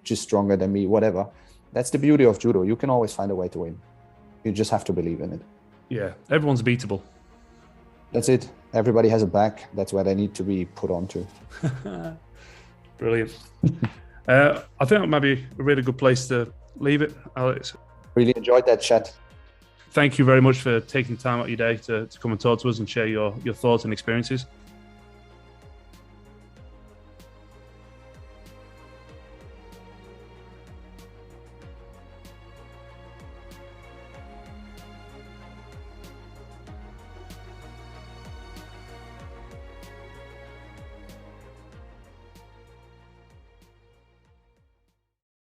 just stronger than me, whatever. That's the beauty of judo. You can always find a way to win. You just have to believe in it. Yeah, everyone's beatable. That's it. Everybody has a back. That's where they need to be put onto. Brilliant. I think that might be a really good place to leave it, Alex. Really enjoyed that chat. Thank you very much for taking time out of your day to come and talk to us and share your thoughts and experiences.